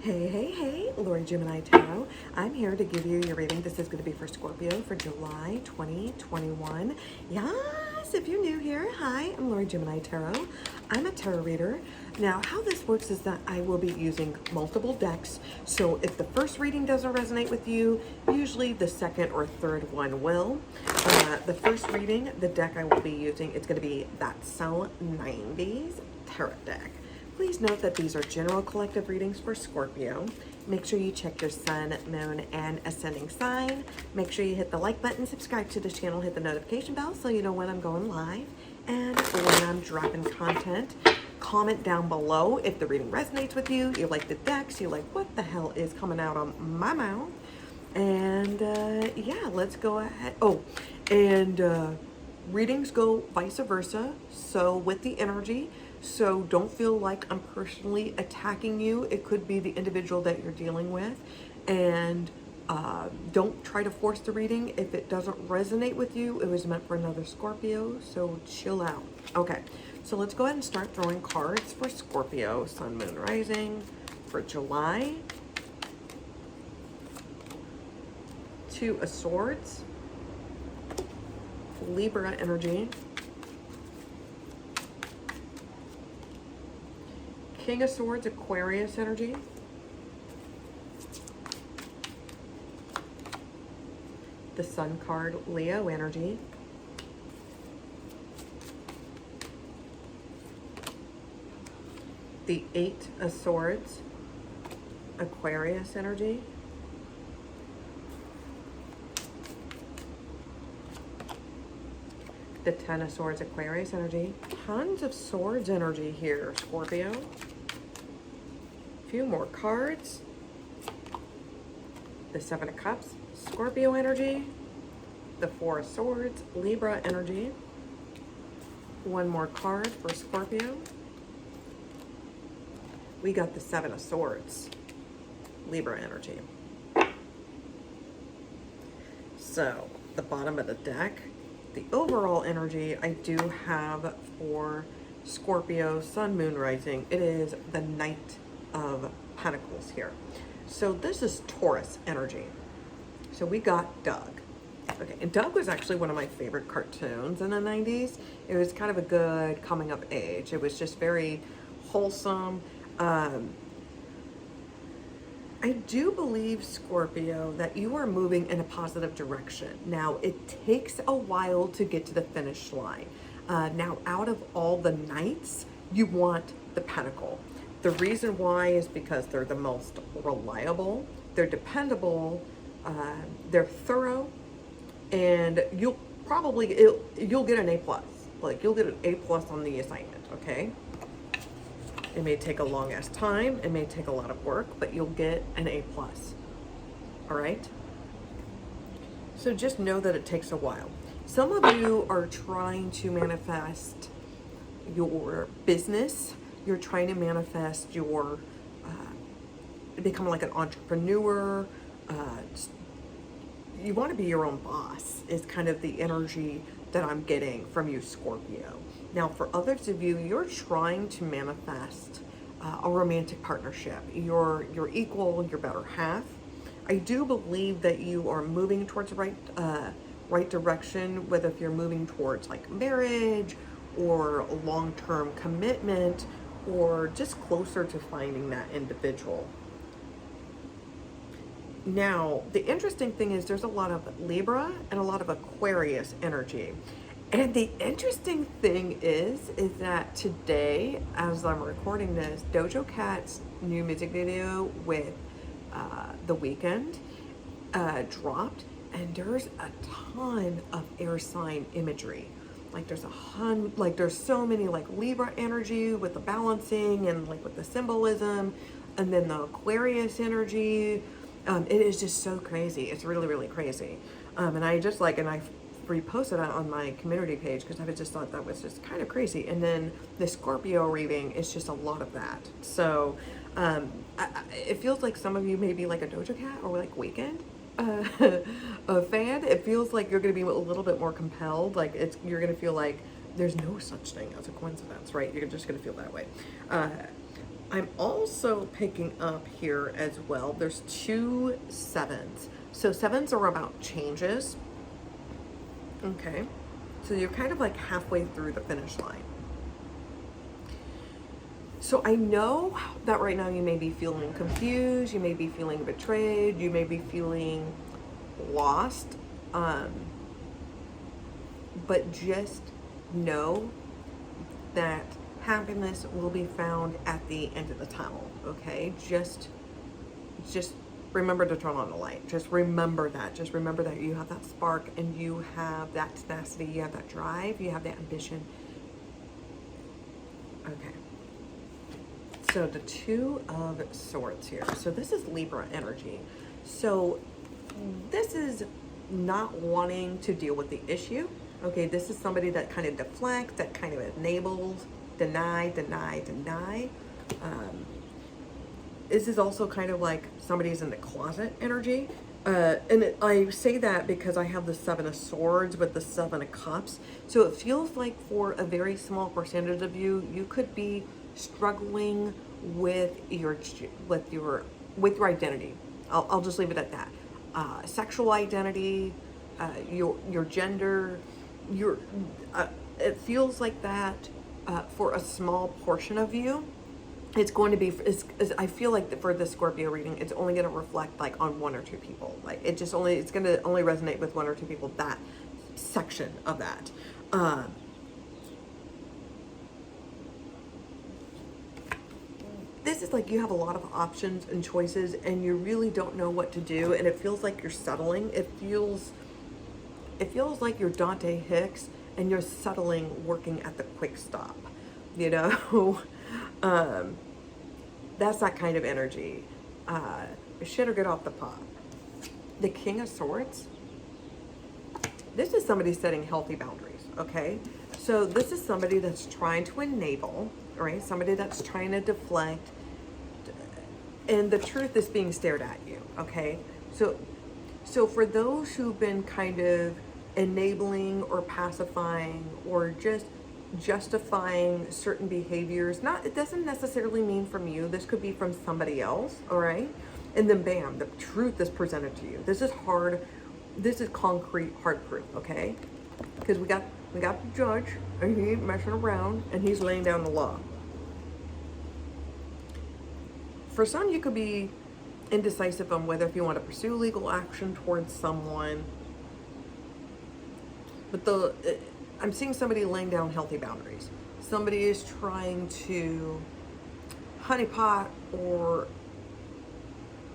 Hey, Lori Gemini Tarot. I'm here to give you your reading. This is going to be for Scorpio for July 2021. Yes, if you're new here, hi, I'm Lori Gemini Tarot. I'm a tarot reader. Now, how this works is that I will be using multiple decks. So if the first reading doesn't resonate with you, usually the second or third one will. The first reading, the deck I will be using, it's going to be that Cell 90s tarot deck. Please note that these are general collective readings for Scorpio. Make sure you check your sun, moon, and ascending sign. Make sure you hit the like button, subscribe to the channel, hit the notification bell so you know when I'm going live and when I'm dropping content. Comment down below if the reading resonates with you, you like the decks, you like what the hell is coming out on my mouth. And yeah, let's go ahead. Oh, and readings go vice versa. So with the energy, so don't feel like I'm personally attacking you. It could be the individual that you're dealing with. And don't try to force the reading. If it doesn't resonate with you, it was meant for another Scorpio. So chill out. Okay, so let's go ahead and start throwing cards for Scorpio, Sun, Moon, Rising for July. Two of Swords, Libra energy, King of Swords, Aquarius energy, the Sun card, Leo energy, the Eight of Swords, Aquarius energy, the Ten of Swords, Aquarius energy. Tons of Swords energy here, Scorpio. A few more cards. The Seven of Cups, Scorpio energy. The Four of Swords, Libra energy. One more card for Scorpio. We got the Seven of Swords, Libra energy. So, the bottom of the deck. The overall energy I do have for Scorpio, Sun, Moon, Rising, it is the Knight of Pentacles here. So this is Taurus energy. So we got Doug. Okay, and Doug was actually one of my favorite cartoons in the 90s. It was kind of a good coming of age. It was just very wholesome. I do believe, Scorpio, that you are moving in a positive direction. Now, it takes a while to get to the finish line. Now, out of all the knights, you want the Pentacle. The reason why is because they're the most reliable, they're dependable, they're thorough, and you'll get an A+. Like, you'll get an A+ on the assignment, okay? It may take a long ass time, it may take a lot of work, but you'll get an A+. All right? So just know that it takes a while. Some of you are trying to manifest your business. You're trying to manifest your, become like an entrepreneur. You want to be your own boss is kind of the energy that I'm getting from you, Scorpio. Now, for others of you, you're trying to manifest a romantic partnership. Your equal, your better half. I do believe that you are moving towards the right direction, whether if you're moving towards like marriage or long-term commitment or just closer to finding that individual. Now, the interesting thing is there's a lot of Libra and a lot of Aquarius energy. And the interesting thing is that today, as I'm recording this, Doja Cat's new music video with The Weeknd dropped, and there's a ton of air sign imagery. Like there's so many like Libra energy with the balancing and like with the symbolism, and then the Aquarius energy. It is just so crazy. It's really, really crazy. And I reposted it on my community page because I just thought that was just kind of crazy. And then the Scorpio reading is just a lot of that. So it feels like some of you may be like a Doja Cat or like Weeknd a fan. It feels like you're going to be a little bit more compelled. Like you're going to feel like there's no such thing as a coincidence, right? You're just going to feel that way. I'm also picking up here as well, there's 2 7s. So 7s are about changes. Okay. So you're kind of like halfway through the finish line. So I know that right now you may be feeling confused, you may be feeling betrayed, you may be feeling lost. Um, but just know that happiness will be found at the end of the tunnel. Okay, just remember to turn on the light. Just remember that. Just remember that you have that spark, and you have that tenacity, you have that drive, you have that ambition. Okay, so the 2 of Swords here. So this is Libra energy. So this is not wanting to deal with the issue. Okay, this is somebody that kind of deflects, that kind of enables, deny. This is also kind of like somebody's in the closet energy. I say that because I have the 7 of Swords with the 7 of Cups. So it feels like for a very small percentage of you, you could be struggling with your identity. I'll just leave it at that. Sexual identity, your gender, it feels like that for a small portion of you. It's going to be, I feel like for the Scorpio reading, it's only going to reflect like on 1 or 2 people. Like it's going to only resonate with 1 or 2 people, that section of that. This is like you have a lot of options and choices, and you really don't know what to do, and it feels like you're settling. It feels like you're Dante Hicks and you're settling working at the quick stop, you know. That's that kind of energy. Shit or get off the pot. The King of Swords. This is somebody setting healthy boundaries, okay? So this is somebody that's trying to enable, right? Somebody that's trying to deflect, and the truth is being stared at you, okay? So for those who've been kind of enabling or pacifying or just justifying certain behaviors, it doesn't necessarily mean from you. This could be from somebody else, all right? And then bam, the truth is presented to you. This is hard. This is concrete, hard proof, okay? Because we got the judge, and he ain't messing around, and he's laying down the law. For some, you could be indecisive on whether if you want to pursue legal action towards someone. But I'm seeing somebody laying down healthy boundaries. Somebody is trying to honeypot or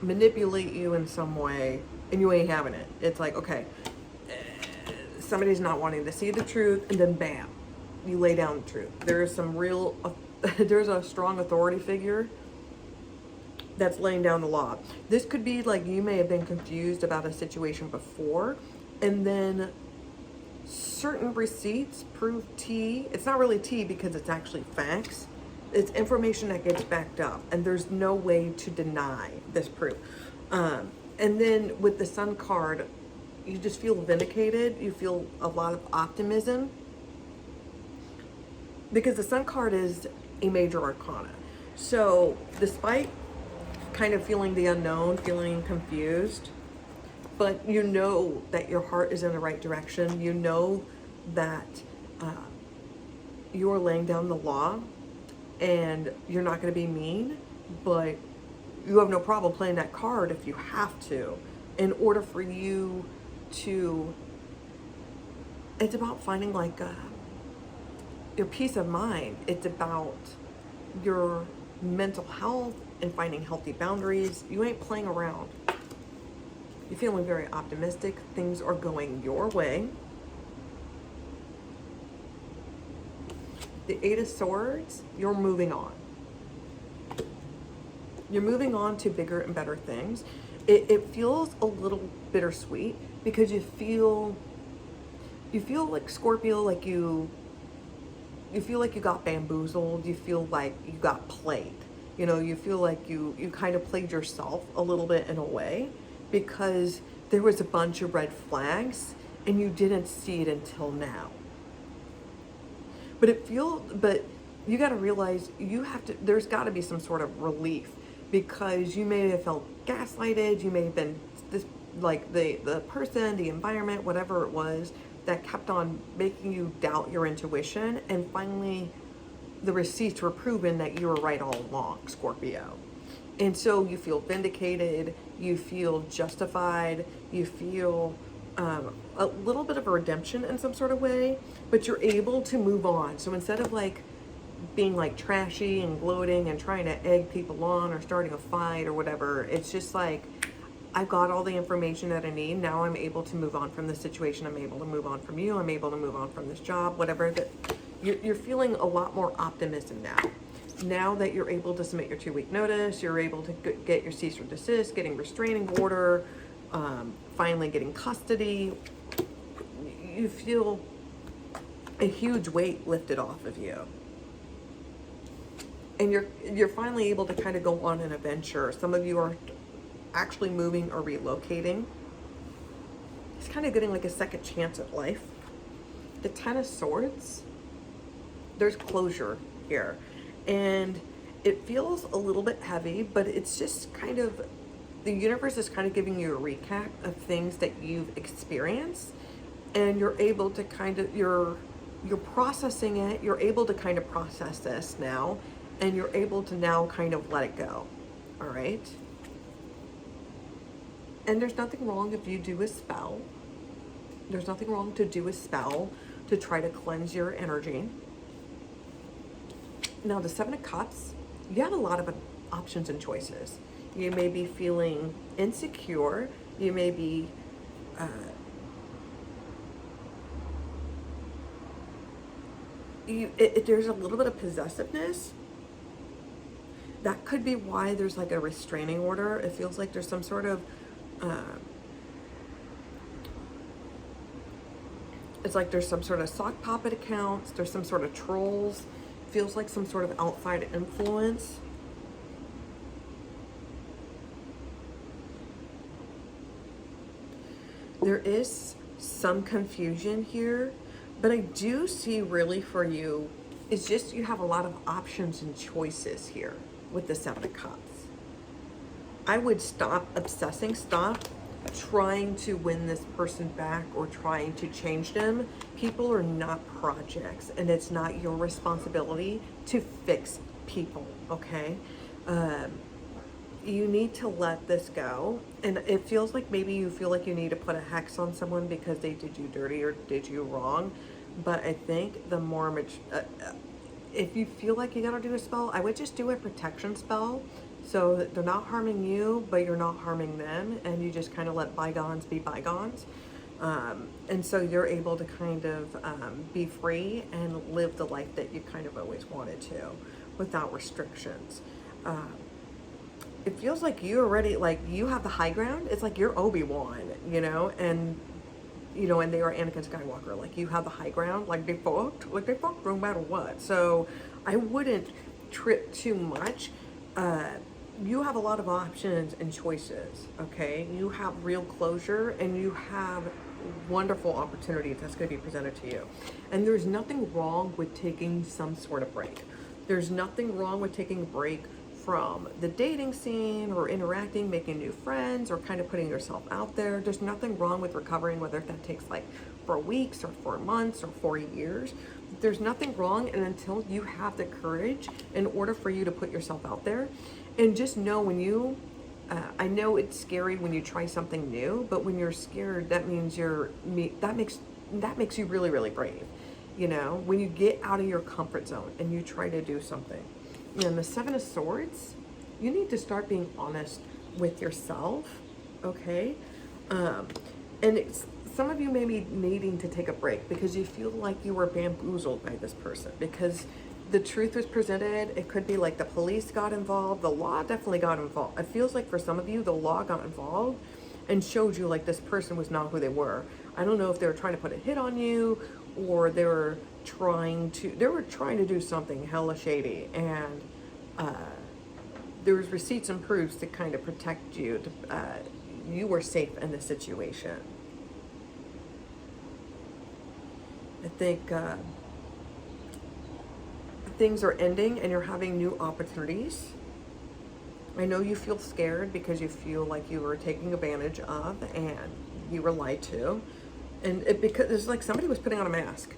manipulate you in some way, and you ain't having it. It's like, okay, somebody's not wanting to see the truth, and then bam, you lay down the truth. There's some real, there's a strong authority figure that's laying down the law. This could be like you may have been confused about a situation before, and then certain receipts prove tea. It's not really tea because it's actually facts. It's information that gets backed up, and there's no way to deny this proof. And then with the Sun card, you just feel vindicated. You feel a lot of optimism because the Sun card is a major arcana. So despite kind of feeling the unknown, feeling confused, but you know that your heart is in the right direction. You know that you're laying down the law, and you're not going to be mean, but you have no problem playing that card if you have to, in order for you to, it's about finding like your peace of mind. It's about your mental health and finding healthy boundaries. You ain't playing around. You're feeling very optimistic. Things are going your way. The 8 of Swords, you're moving on. You're moving on to bigger and better things. It feels a little bittersweet because you feel like Scorpio, like you feel like you got bamboozled. You feel like you got played. You know, you feel like you kind of played yourself a little bit in a way, because there was a bunch of red flags and you didn't see it until now. But you got to realize there's got to be some sort of relief, because you may have felt gaslighted. You may have been this, like the person, the environment, whatever it was that kept on making you doubt your intuition. And finally, the receipts were proven that you were right all along, Scorpio. And so you feel vindicated, you feel justified, you feel a little bit of a redemption in some sort of way, but you're able to move on. So instead of like being like trashy and gloating and trying to egg people on or starting a fight or whatever, it's just like, I've got all the information that I need. Now I'm able to move on from the situation. I'm able to move on from you. I'm able to move on from this job, whatever. That you're feeling a lot more optimism now. Now that you're able to submit your 2-week notice, you're able to get your cease or desist, getting restraining order, finally getting custody. You feel a huge weight lifted off of you. And you're finally able to kind of go on an adventure. Some of you are actually moving or relocating. It's kind of getting like a second chance at life. The Ten of Swords, there's closure here. And it feels a little bit heavy, but it's just kind of, the universe is kind of giving you a recap of things that you've experienced, and you're able to kind of, you're processing it. You're able to kind of process this now, and you're able to now kind of let it go. All right. And there's nothing wrong if you do a spell. There's nothing wrong to do a spell to try to cleanse your energy. Now, the Seven of Cups, you have a lot of options and choices. You may be feeling insecure. You may be there's a little bit of possessiveness. That could be why there's like a restraining order. It feels like there's some sort of it's like there's some sort of sock puppet accounts. There's some sort of trolls. Feels like some sort of outside influence. There is some confusion here, but I do see really for you, it's just you have a lot of options and choices here with the Seven of Cups. I would stop obsessing, stop trying to win this person back or trying to change them. People are not projects, and it's not your responsibility to fix people, okay? You need to let this go. And it feels like maybe you feel like you need to put a hex on someone because they did you dirty or did you wrong. But I think the more if you feel like you gotta do a spell, I would just do a protection spell, so that they're not harming you, but you're not harming them, and you just kind of let bygones be bygones. And so you're able to kind of be free and live the life that you kind of always wanted to, without restrictions. It feels like you already, like, you have the high ground. It's like you're Obi-Wan, you know, and they are Anakin Skywalker. Like, you have the high ground. Like, they fucked no matter what. So I wouldn't trip too much. You have a lot of options and choices, okay? You have real closure, and you have wonderful opportunities that's going to be presented to you. And there's nothing wrong with taking some sort of break. There's nothing wrong with taking a break from the dating scene or interacting, making new friends, or kind of putting yourself out there. There's nothing wrong with recovering, whether that takes like 4 weeks or 4 months or 4 years. There's nothing wrong, and until you have the courage in order for you to put yourself out there. And just know when you, I know it's scary when you try something new, but when you're scared, that means that makes you really, really brave. You know, when you get out of your comfort zone and you try to do something. And the Seven of Swords, you need to start being honest with yourself, okay? And some of you may be needing to take a break because you feel like you were bamboozled by this person, because the truth was presented. It could be like the police got involved. The law definitely got involved. It feels like for some of you, the law got involved and showed you like this person was not who they were. I don't know if they were trying to put a hit on you, or they were trying to do something hella shady, and there was receipts and proofs to kind of protect you. You were safe in the situation. I think things are ending and you're having new opportunities. I know you feel scared because you feel like you were taken advantage of and you were lied to. And because it's like somebody was putting on a mask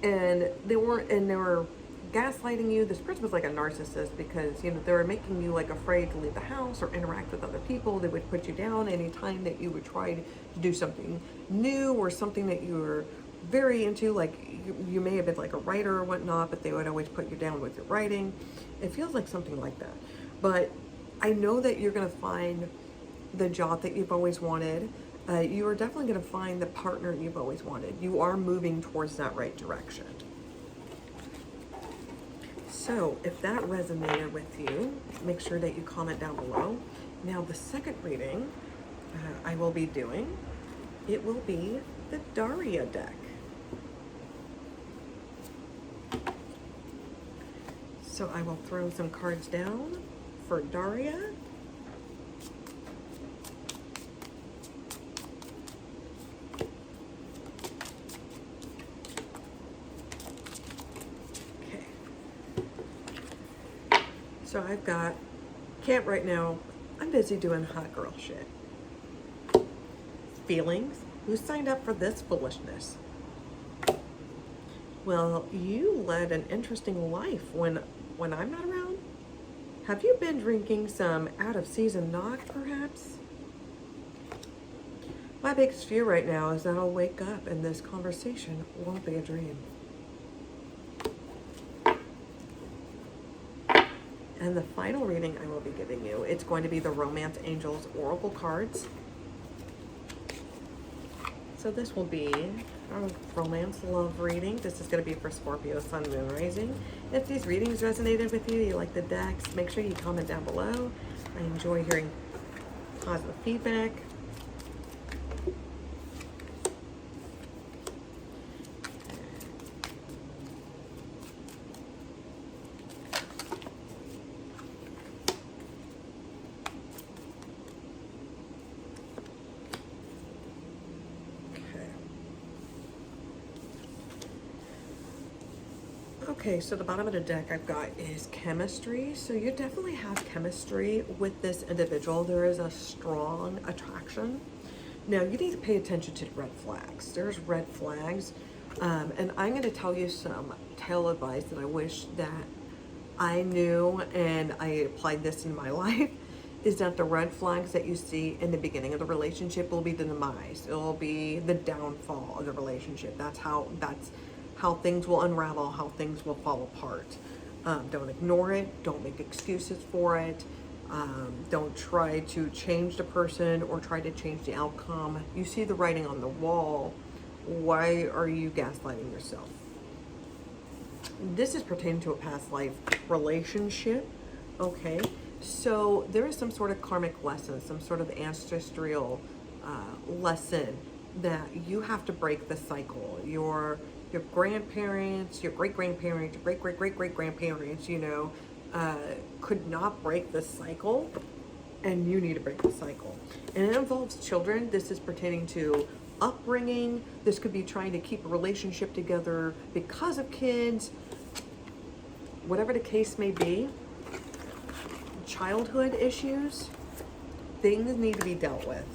and they were gaslighting you. This person was like a narcissist because, you know, they were making you like afraid to leave the house or interact with other people. They would put you down anytime that you would try to do something new or something that you were very into, like you may have been like a writer or whatnot, but they would always put you down with your writing. It feels like something like that. But I know that you're going to find the job that you've always wanted. You are definitely going to find the partner you've always wanted. You are moving towards that right direction. So if that resonated with you, make sure that you comment down below. Now the second reading I will be doing, it will be the Daria deck. So I will throw some cards down for Daria. So I've got, can't right now, I'm busy doing hot girl shit. Feelings, who signed up for this foolishness? Well, you led an interesting life when I'm not around. Have you been drinking some out of season knock perhaps? My biggest fear right now is that I'll wake up and this conversation won't be a dream. And the final reading I will be giving you, it's going to be the Romance Angels Oracle cards. So this will be a romance love reading. This is going to be for Scorpio, Sun, Moon, Rising. If these readings resonated with you, you like the decks, make sure you comment down below. I enjoy hearing positive feedback. Okay, so the bottom of the deck I've got is chemistry. So you definitely have chemistry with this individual. There is a strong attraction. Now you need to pay attention to red flags. There's red flags. And I'm going to tell you some tail advice that I wish that I knew and I applied this in my life, is that the red flags that you see in the beginning of the relationship will be the demise. It will be the downfall of the relationship. That's how things will unravel, how things will fall apart. Don't ignore it. Don't make excuses for it. Don't try to change the person or try to change the outcome. You see the writing on the wall. Why are you gaslighting yourself? This is pertaining to a past life relationship. Okay, so there is some sort of karmic lesson, some sort of ancestral lesson that you have to break the cycle. Your grandparents, your great-grandparents, your great-great-great-great-grandparents, you know, could not break the cycle, and you need to break the cycle. And it involves children. This is pertaining to upbringing. This could be trying to keep a relationship together because of kids. Whatever the case may be, childhood issues, things need to be dealt with.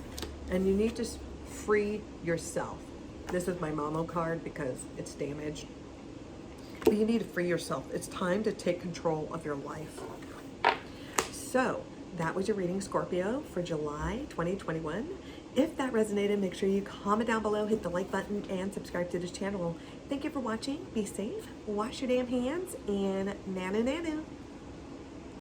And you need to free yourself. This is my Mamo card because it's damaged. But you need to free yourself. It's time to take control of your life. So that was your reading, Scorpio, for July 2021. If that resonated, make sure you comment down below, hit the like button, and subscribe to this channel. Thank you for watching. Be safe, wash your damn hands, and nanu nanu.